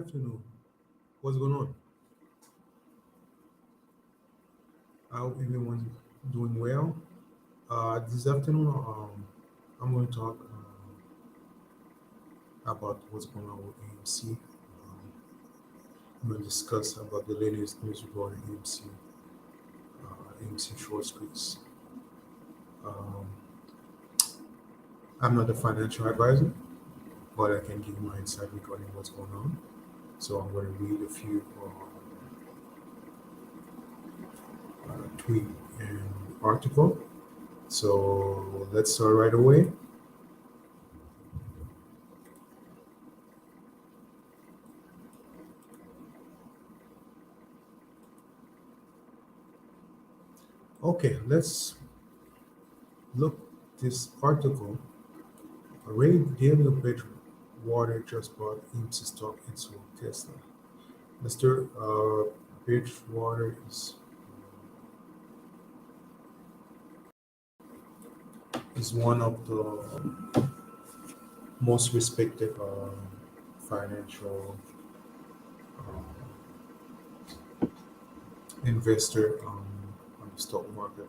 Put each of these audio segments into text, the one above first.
afternoon. What's going on? I hope everyone's doing well. This afternoon, I'm going to talk about what's going on with AMC. I'm going to discuss about the latest news regarding AMC Short Squeeze. Um, I'm not a financial advisor, but I can give my insight regarding what's going on. So I'm going to read a few tweet and article. So let's start right away. Okay, let's look this article. Ray Dalio Bridgewater just bought AMC stock and sold Tesla. Mr. Bridgewater is one of the most respected financial investor on the stock market.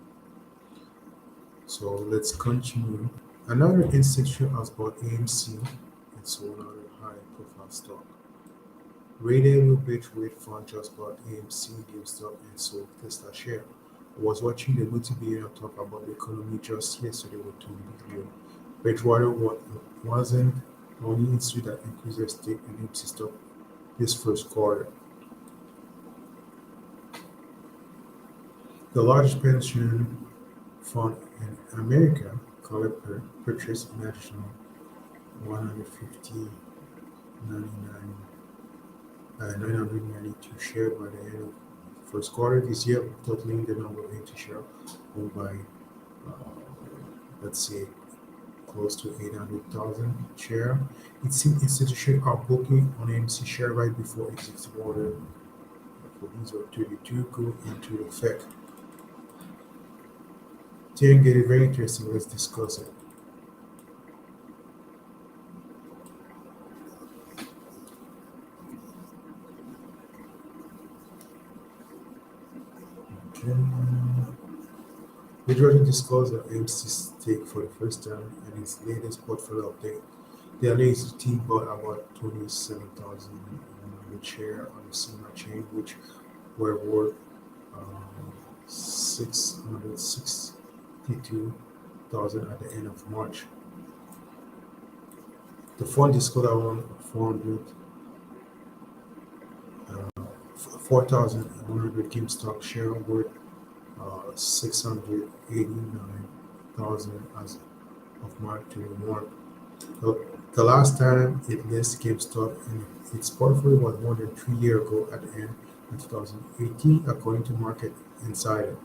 So let's continue. Another institution has bought AMC and sold another high-profile stock. Ray Dalio Bridgewater Fund just bought AMC, GameStop, and sold Tesla share. I was watching the multi-billionaire talk about the economy just yesterday with Tony Bitgert. Bridgewater wasn't the only institute that increased their stake in AMC stock this first quarter. The largest pension fund in America, purchased an additional 150 992 shares by the end of the first quarter this year, totaling the number of AMC shares owned by, let's say, close to 800,000 shares. It seems institutions are booking on AMC share right before executive order for these or 32 go into effect. Then get it very interesting. Let's discuss it. Okay. Bitrise disclosed the AMC stake for the first time in its latest portfolio update. The latest team bought about 27,100 shares on the similar chain, which were worth 662,000 at the end of March. The fund disclosed around 4,100 GameStop share worth 689,000 as of March 21. The last time it listed GameStop in its portfolio was more than 3 years ago at the end of 2018, according to Market Insider.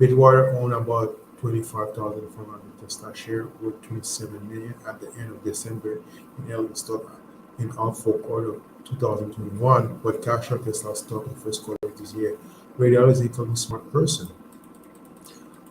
Bitwater owned about 25,500 Tesla shares worth 27 million at the end of December and held the stock in all four quarters of 2021, but cashed out Tesla stock in the first quarter of this year. Radial is a economically smart person.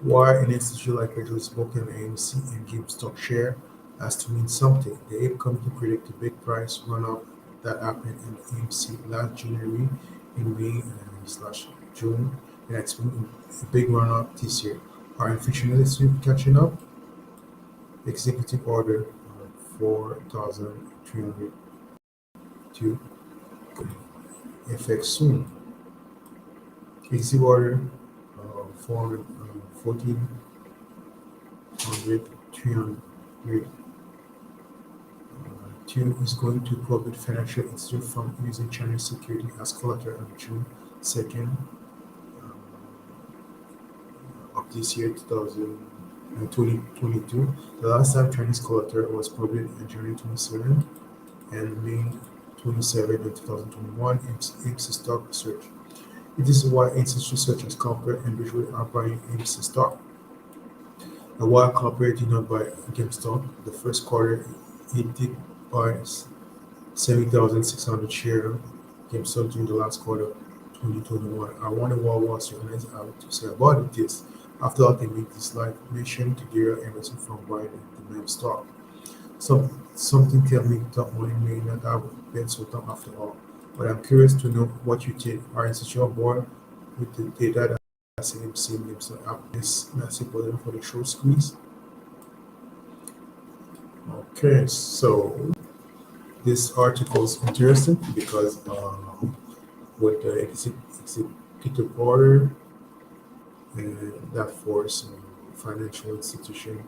Why an institution like Bitgert is booking an AMC and GameStop share has to mean something. The ape company predicted the big price run-up that happened in AMC last January in May slash June and expecting a big run-up this year. Are inflation analysts catching up? Executive order 4,300 to effect soon. Executive order 1400 300 2 is going to prohibit financial institutions from using Chinese security as collateral on June 2nd of this year, 2022. The last time Chinese collateral was prohibited in January 27 and May 27 in 2021, AMC stock research. It is why institutions such as Corporate and Bitrise are buying AMC stock. And while Corporate did not buy GameStop, the first quarter it did buy 70,600 shares GameStop during the last quarter of 2021. I wonder what Wall Street analysts have to say about this. After all, they make this live mission to derail investment from buying the main stock. Something tell me top money may not have been so dumb after all. But I'm curious to know what you think. Our institutional board with the data that AMC gives up is massive for the short squeeze. Okay, so this article is interesting because with the executive order that force financial institution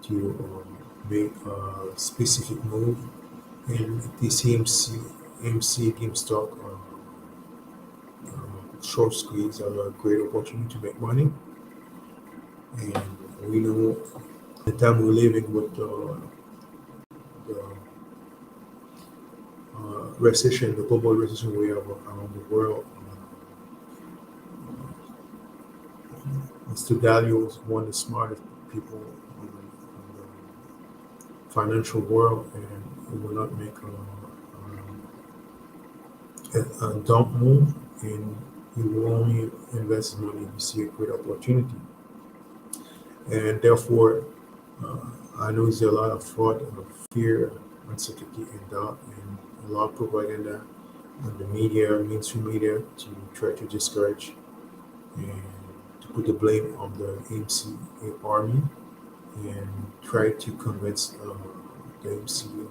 to make a specific move in the CMC GameStop short squeeze are a great opportunity to make money, and we know the time we're living with the recession, the global recession we have around the world. Mr. Dalio is one of the smartest people in the financial world, and he will not make a dump move, and he will only invest his money if he see a great opportunity. And therefore, I know there's a lot of fraud, fear, uncertainty, and doubt, and a lot of propaganda on the media, mainstream media, to try to discourage and to put the blame on the AMC army and try to convince the AMC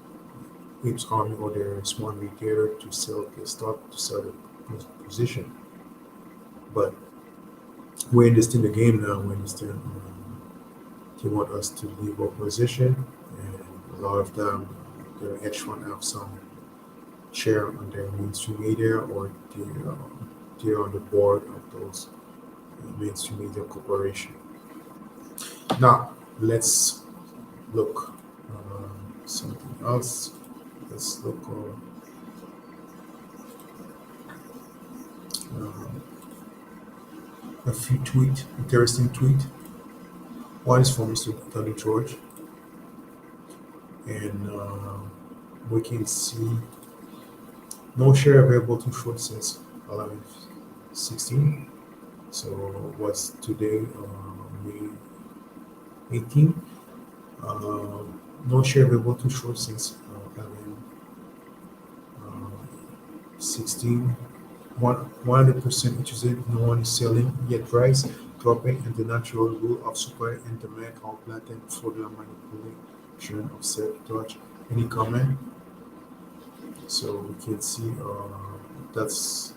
army or their small retailer to sell the stock, to sell the position. But we understand the game now. We understand they want us to leave our position, and a lot of them, the hedge fund have some share on their mainstream media, or they're on the board of those mainstream media corporation. Now let's look something else. Let's look a few interesting tweet. One is from Mr. Tony George, and we can see no share available to short since 11/16. So what's today, May 18? No share available to short since 11/16. 100% interested, no one is selling, yet price dropping, and the natural rule of supply and demand are blatant further manipulation of self-touch. Any comment? So we can see that's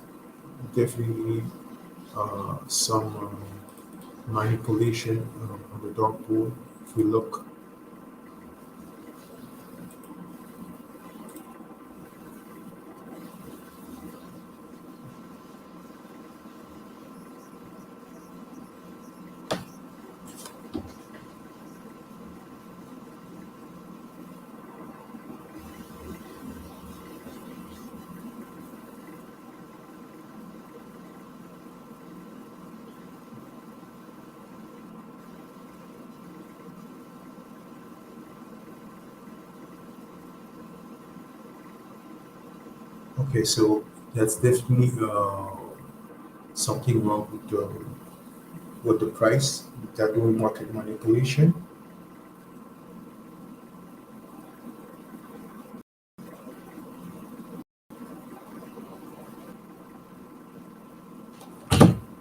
definitely some manipulation on the dark pool. If we look, okay, so that's definitely something wrong with the price. They're doing market manipulation.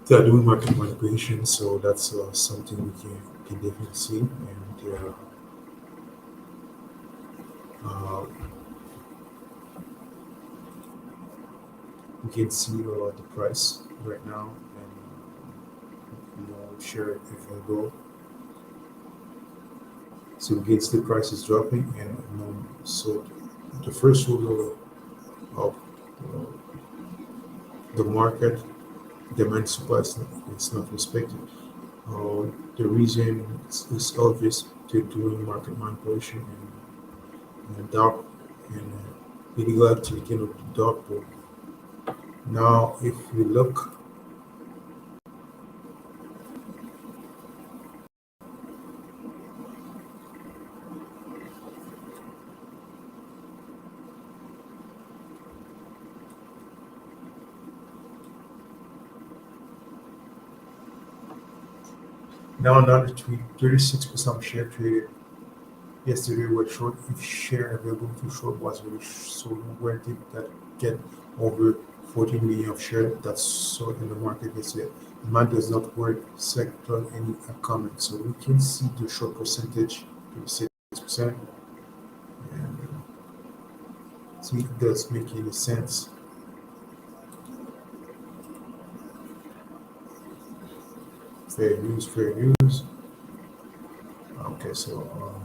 They're doing market manipulation, so that's something we can definitely see, and uh, we can see the price right now, and share it if I go. So we can see the price is dropping, and so the first rule of the market, demand supply is not respected. The reason is obvious. They're doing market manipulation and dark and illegal activity of the dark pool. Now, if we look, now another tweet, 36% share traded Yesterday were short. If share available to short was really so worthy that get over 14 million of share that's sold in the market yesterday. Demand does not work sector any comment. So we can see the short percentage 26%, and see if it does make any sense. Fair use, fair use. Okay, so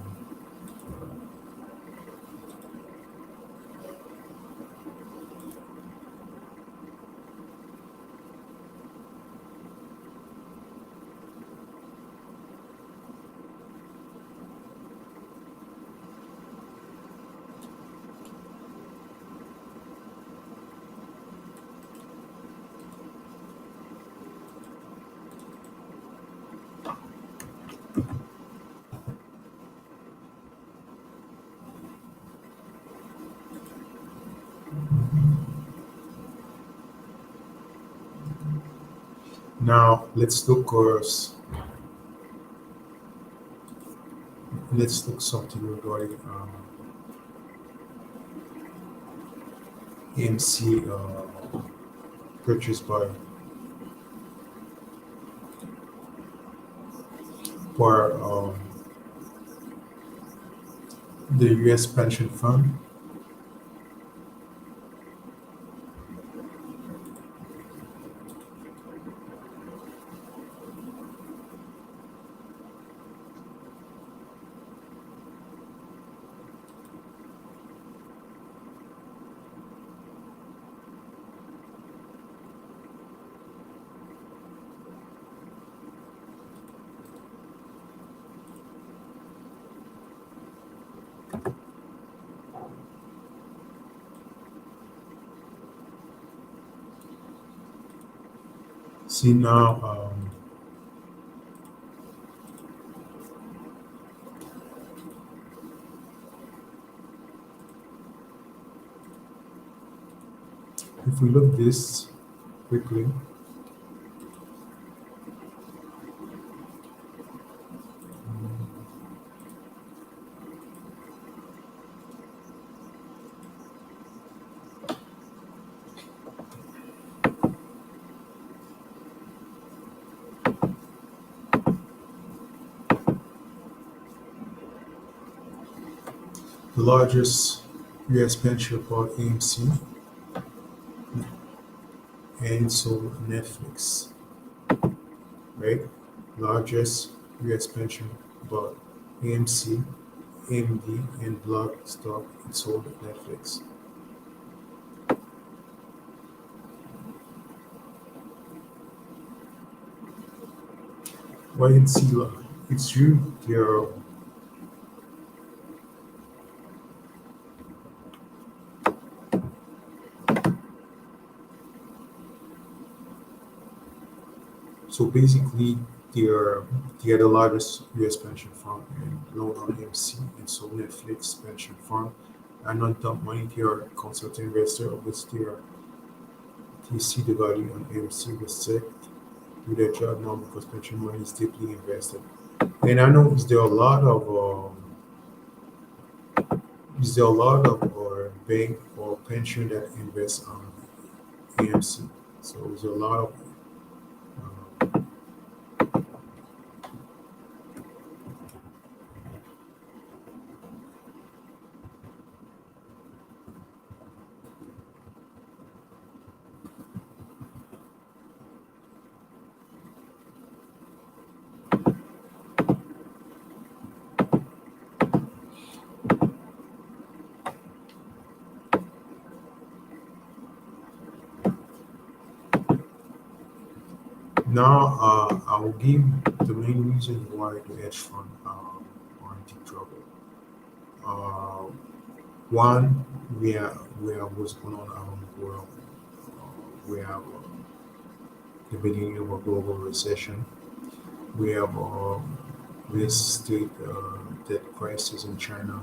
now let's look something regarding AMC purchased by the U.S. pension fund. See now, if we look this quickly, the largest U.S. pension bought AMC and sold Netflix, right? Largest U.S. pension bought AMC, AMD, and Block stock and sold Netflix. Why did see it's true there are so basically they are the largest US pension fund and loan on AMC and so Netflix pension fund and on top money they are consulting investor of which they see the value on AMC respect do their job now because pension money is deeply invested. And I know is there a lot of bank or pension that invest on AMC. So there's a lot of now I will give the main reason why the hedge fund are in deep trouble. Uh, One, we have what's going on around the world. We have the beginning of a global recession. We have real estate debt crisis in China.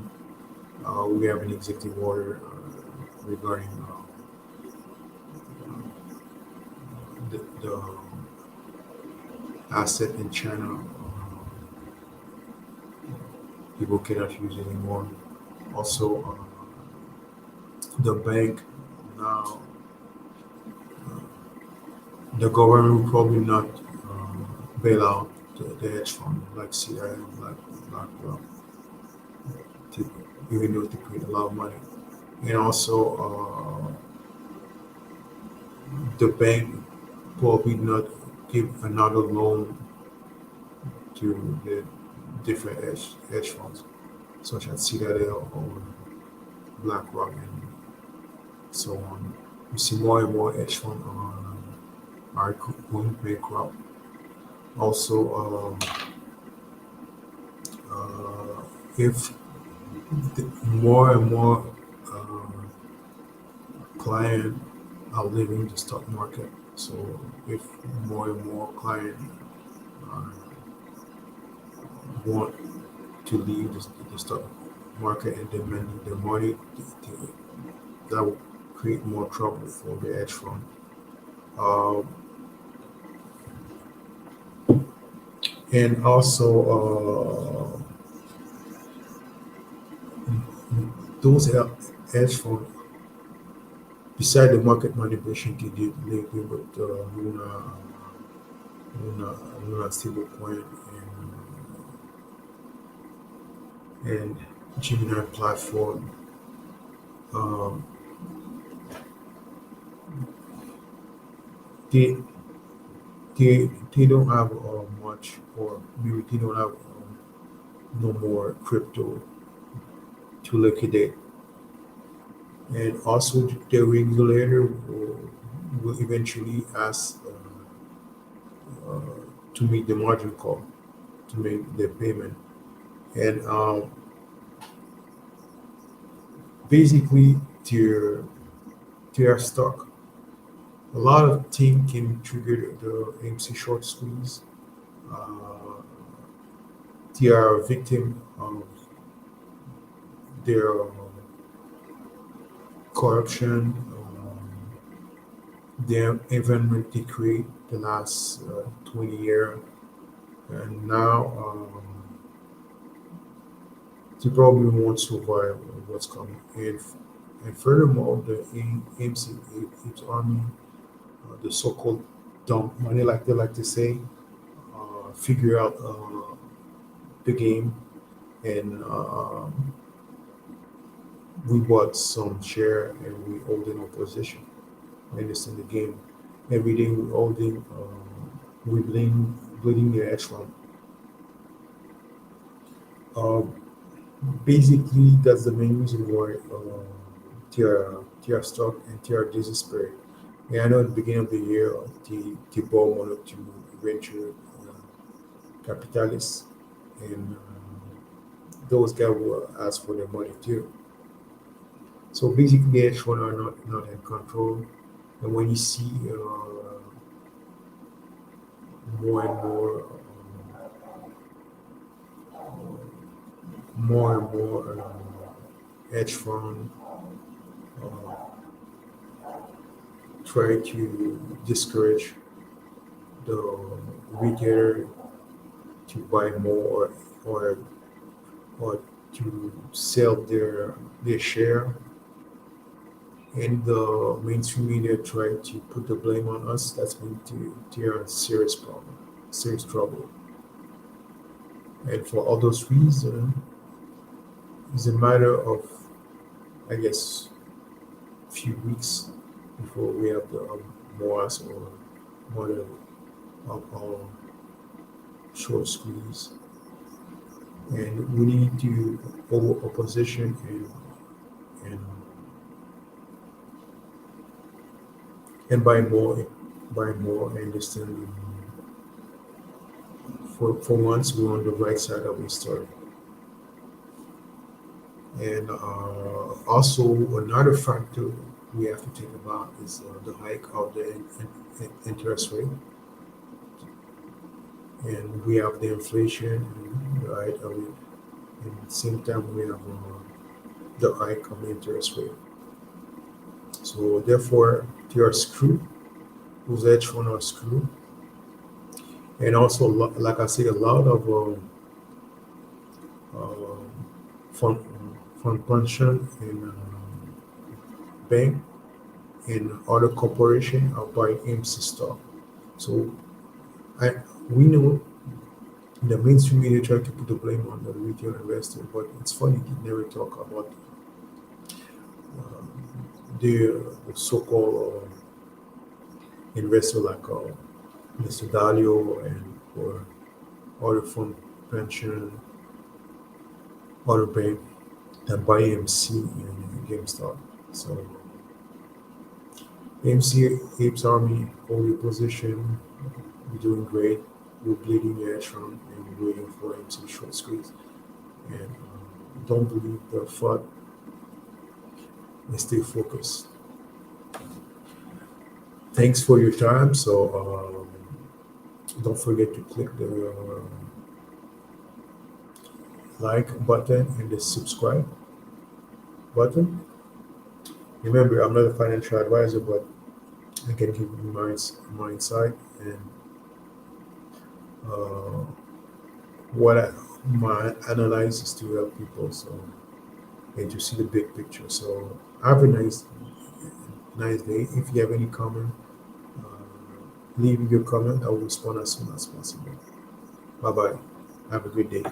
We have an executive order regarding the asset in China people cannot use anymore. Also, the bank now, the government will probably not bail out the hedge fund like CIA, like BlackRock, to, even though they create a lot of money. And also, the bank probably not give another loan to the different hedge funds, such as Citadel or BlackRock and so on. We see more and more hedge funds are going bankrupt. Also, if more and more clients are leaving the stock market, so if more and more clients want to leave the stock market and demanding the money, that will create more trouble for the hedge fund. Um, and also, those hedge funds, beside the market manipulation they do with Luna, Luna stablecoin and Gemini platform, um, they they don't have much, or maybe they don't have no more crypto to liquidate. And also, the regulator will eventually ask to make the margin call to make the payment. And basically, their stock, a lot of things can trigger the AMC short squeeze. Uh, they are a victim of their corruption, the environment they create the last 20 years, and now they probably won't survive what's coming. And furthermore, the AMC, its army, the so-called dump money, like they like to say, figure out the game, and we bought some share and we holding our position. I understand the game. Every day we holding, we bleeding the hedge fund. Uh, Basically, that's the main reason why TR stock and TR despair. Yeah, I know at the beginning of the year, the bought one or two venture capitalists, and those guys will ask for their money too. So basically, hedge funds are not in control. And when you see more and more hedge fund uh, try to discourage the retailer to buy more, or or to sell their share, and the mainstream media try to put the blame on us, that's going to tear a serious problem, serious trouble. And for all those reasons, it's a matter of, I guess, few weeks before we have the MOASS, or model of our short squeeze. And we need to hold opposition and and buy more, and understand. For once, we're on the right side of the story. And also, another factor we have to think about is the hike of the interest rate, and we have the inflation, right? I mean, and at the same time, we have the hike of the interest rate. So therefore, they are screwed. Those hedge funds are screwed, and also, like I said, a lot of uh, fund fund pension in bank and other corporation are buying AMC stock. So I we know the mainstream media try to put the blame on the retail investor, but it's funny they never talk about uh, the so-called investor like Mr. Dalio and or other fund pension, other bank that buy AMC and GameStop. So AMC Apes Army, hold your position. We're doing great. We're bleeding edge from and we're waiting for AMC Short Squeeze. And don't believe the FUD and stay focused. Thanks for your time. So don't forget to click the like button and the subscribe button. Remember, I'm not a financial advisor, but I can give you my insight and uh, my analysis to help people. So and to see the big picture. So have a nice day. If you have any comment, leave your comment. I will respond as soon as possible. Bye bye. Have a good day.